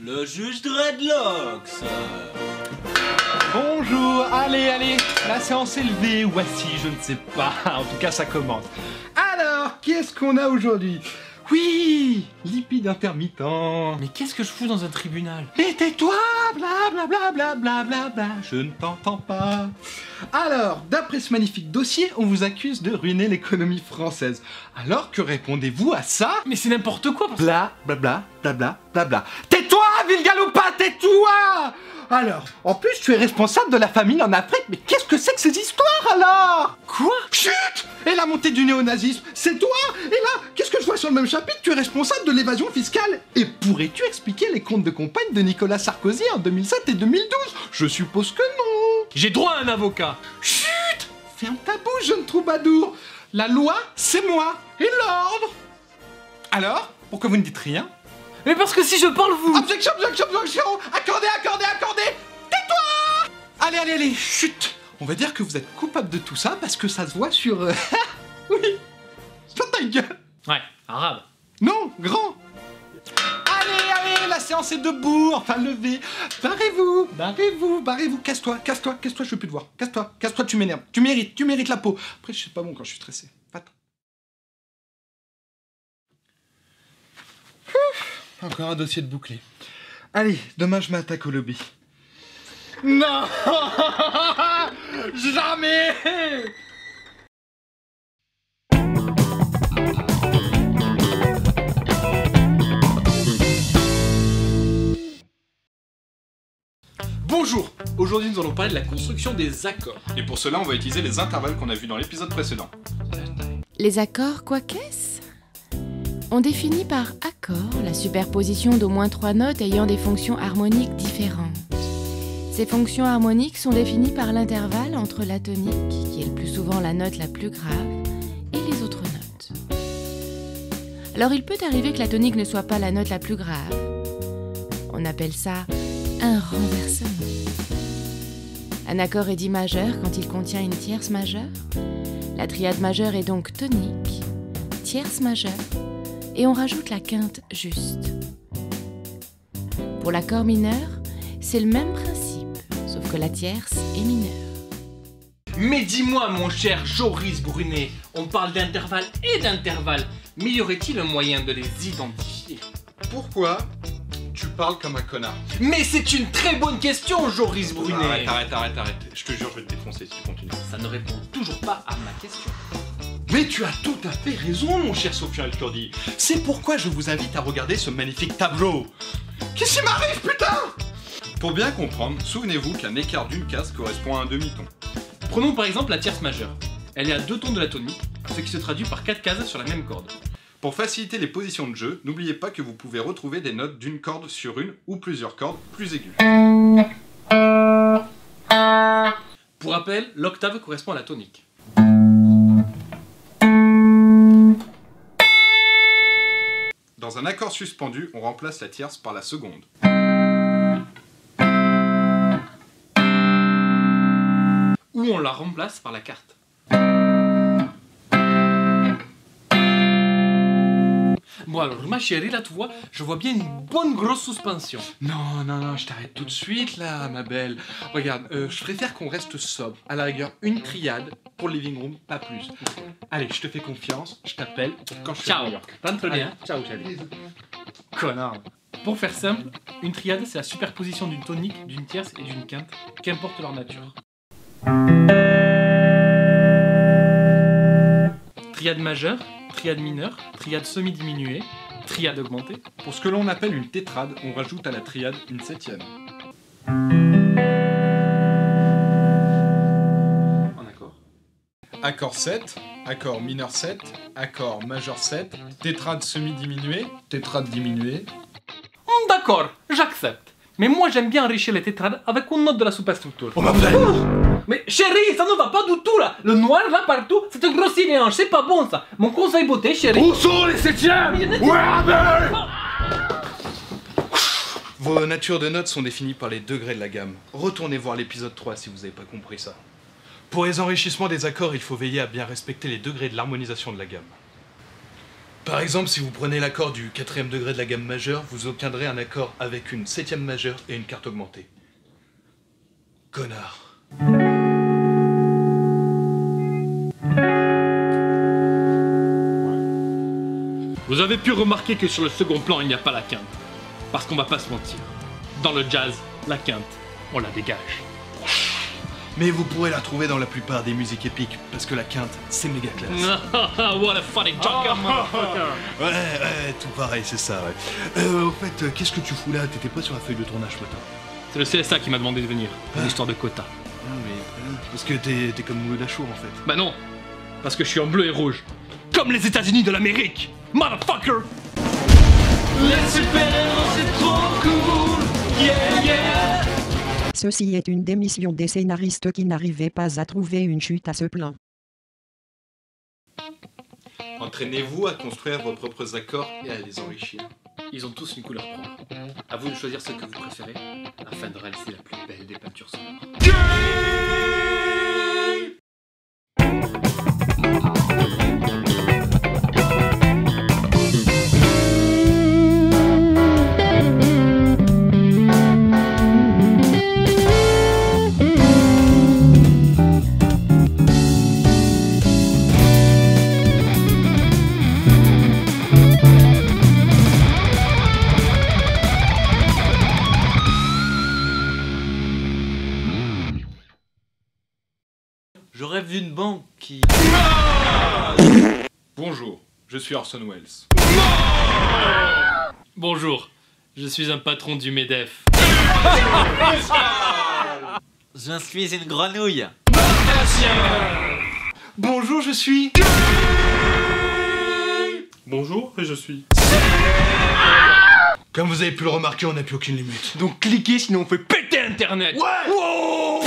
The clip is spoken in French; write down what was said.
Le juge Dreadlocks. Bonjour, allez, la séance est levée, ou assis, je ne sais pas, en tout cas ça commence. Alors, qu'est-ce qu'on a aujourd'hui? Oui, lipide intermittent. Mais qu'est-ce que je fous dans un tribunal? Mais tais-toi, blablabla, je ne t'entends pas. Alors, d'après ce magnifique dossier, on vous accuse de ruiner l'économie française. Alors que répondez-vous à ça? Mais c'est n'importe quoi. Blablabla. Tais-toi, Vilgaloupa, tais-toi! Alors, en plus, tu es responsable de la famine en Afrique, mais qu'est-ce que c'est que ces histoires alors? Quoi? Chut! Et la montée du néonazisme, c'est toi? Et là, qu'est-ce que je vois sur le même chapitre? Tu es responsable de l'évasion fiscale. Et pourrais-tu expliquer les comptes de campagne de Nicolas Sarkozy en 2007 et 2012? Je suppose que non. J'ai droit à un avocat. Chut! Ferme ta bouche, jeune troubadour. La loi, c'est moi. Et l'ordre. Alors, pourquoi vous ne dites rien? Mais parce que si je parle, vous... Objection. Accordez. Tais-toi! Allez, chut. On va dire que vous êtes coupable de tout ça parce que ça se voit sur... Oui. Sur ta gueule. Ouais, arabe. Non, grand. Allez, la séance est debout. Enfin, levez. Barrez-vous. Casse-toi, je veux plus te voir. Casse-toi, tu m'énerves. Tu mérites la peau. Après, je sais pas bon quand je suis stressé. Va-t'en. Encore un dossier de bouclé. Allez, demain je m'attaque au lobby. Non. Jamais. Bonjour. Aujourd'hui, nous allons parler de la construction des accords. Et pour cela, on va utiliser les intervalles qu'on a vus dans l'épisode précédent. Les accords, quoi qu'est-ce? On définit par accord la superposition d'au moins 3 notes ayant des fonctions harmoniques différentes. Ces fonctions harmoniques sont définies par l'intervalle entre la tonique, qui est le plus souvent la note la plus grave, et les autres notes. Alors il peut arriver que la tonique ne soit pas la note la plus grave. On appelle ça un renversement. Un accord est dit majeur quand il contient une tierce majeure. La triade majeure est donc tonique, tierce majeure, et on rajoute la quinte juste. Pour l'accord mineur, c'est le même principe, sauf que la tierce est mineure. Mais dis-moi, mon cher Joris Brunet, on parle d'intervalles et d'intervalles, mais y aurait-il un moyen de les identifier? Pourquoi tu parles comme un connard? Mais c'est une très bonne question, Joris Brunet. Arrête. Je te jure, je vais te défoncer si tu continues. Ça ne répond toujours pas à ma question. Mais tu as tout à fait raison, mon cher Sofian El-Kurdi. C'est pourquoi je vous invite à regarder ce magnifique tableau. Qu'est-ce qui m'arrive, putain? Pour bien comprendre, souvenez-vous qu'un écart d'une case correspond à un demi-ton. Prenons par exemple la tierce majeure. Elle est à 2 tons de la tonique, ce qui se traduit par 4 cases sur la même corde. Pour faciliter les positions de jeu, n'oubliez pas que vous pouvez retrouver des notes d'une corde sur une ou plusieurs cordes plus aiguës. Pour rappel, l'octave correspond à la tonique. Dans un accord suspendu, on remplace la tierce par la seconde. Ou on la remplace par la quarte. Bon alors, ma chérie, là tu vois, je vois bien une bonne grosse suspension. Non, je t'arrête tout de suite là, ma belle. Regarde, je préfère qu'on reste sobre. À la rigueur, une triade pour le living room, pas plus. Allez, je te fais confiance, je t'appelle quand je suis à Ciao, New York. rentre bien. Allez, ciao, chérie. Connard. Pour faire simple, une triade c'est la superposition d'une tonique, d'une tierce et d'une quinte, qu'importe leur nature. Triade majeure, triade mineure, triade semi-diminuée, triade augmentée. Pour ce que l'on appelle une tétrade, on rajoute à la triade une septième. En accord. Accord 7, accord mineur 7, accord majeur 7, tétrade semi-diminuée, tétrade diminuée. D'accord, j'accepte. Mais moi j'aime bien enrichir les tétrades avec une note de la superstructure. Oh ma belle! Mais chérie, ça ne va pas du tout là. Le noir là partout, c'est un grossit mélange, c'est pas bon ça. Mon conseil beauté, chérie. Où sont les septièmes? Vos natures de notes sont définies par les degrés de la gamme. Retournez voir l'épisode 3 si vous n'avez pas compris ça. Pour les enrichissements des accords, il faut veiller à bien respecter les degrés de l'harmonisation de la gamme. Par exemple, si vous prenez l'accord du 4e degré de la gamme majeure, vous obtiendrez un accord avec une 7e majeure et une quarte augmentée. Connard. Vous avez pu remarquer que sur le second plan, il n'y a pas la quinte. Parce qu'on va pas se mentir. Dans le jazz, la quinte, on la dégage. Mais vous pourrez la trouver dans la plupart des musiques épiques, parce que la quinte, c'est méga classe. What a funny joker, motherfucker. Ouais, tout pareil, c'est ça, ouais. Au fait, qu'est-ce que tu fous là? T'étais pas sur la feuille de tournage, toi? C'est le CSA qui m'a demandé de venir, pour l'histoire de quota. Ah, mais parce que t'es comme Mouloud Achour, en fait. Bah non, parce que je suis en bleu et rouge. Comme les États-Unis de l'Amérique, motherfucker. Les super-héros, c'est trop cool, yeah, yeah. Ceci est une démission des scénaristes qui n'arrivaient pas à trouver une chute à ce plan. Entraînez-vous à construire vos propres accords et à les enrichir. Ils ont tous une couleur propre. À vous de choisir ce que vous préférez, afin de réaliser la plus belle des peintures sonores. Je rêve d'une banque qui... Bonjour, je suis Orson Welles. Bonjour, je suis un patron du MEDEF. Je suis une grenouille. Bonjour, je suis... Bonjour, et je suis... Comme vous avez pu le remarquer, on n'a plus aucune limite. Donc cliquez sinon on fait péter Internet. Ouais. Wow.